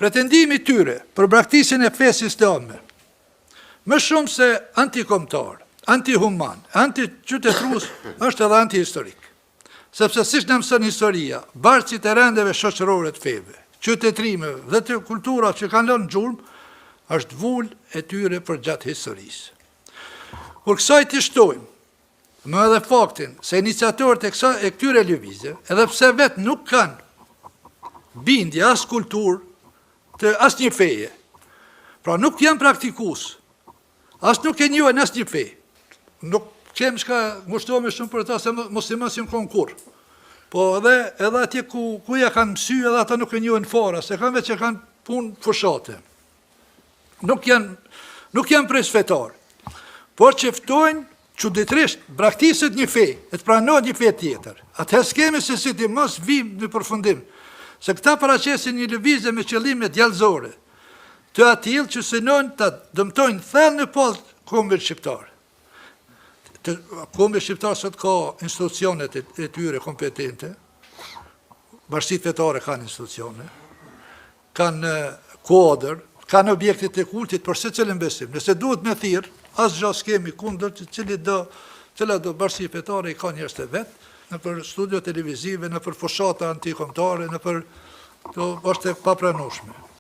Pretendimi tyre për braktisjen e fesë islame, më shumë se antikombëtar, antihuman, antiqytetrues, është edhe antihistorik. Sepse siç na mëson historia, barqit e rendeve shoqërore të feve, qytetrimeve dhe të kultura që kanë lënë gjurmë, është vull e tyre për gjatë historisë. Kur kësaj të shtojmë, më edhe faktin se iniciatorët e këtyre lëvizje, edhe pse vetë nuk kanë bindje as kulturë të as një feje, pra nuk janë praktikues, as nuk e njohin as një fe. Nuk kem shka ngushtohemi shumë për ta se musliman si në konkur. Po edhe atje ku ja kanë mësy, edhe ata nuk e njohin fara, se kanë vetë që kanë punë fushate. Nuk janë presfetar, por që ftojnë çuditërisht braktisët një fe, e të pranohet një fe tjetër. Atëherë s'kemi se si të mos vim në përfundim, se këta paraqesin një lëvizje me qëllime djallëzore, të atill që synojnë të dëmtojnë thellë në palë kombin shqiptar. Kombi shqiptar sot ka institucionet e tyre kompetente, bashkësitë fetare kanë institucione, kanë kuadër, kanë objektet e kultit për secilin besim. Nëse duhet me thirr, asgjë s'kemi kundër cila do bashkësi fetare i ka njerëz të vet, në për studio televizive, në për fushata antikombëtare, në për është e papranueshme.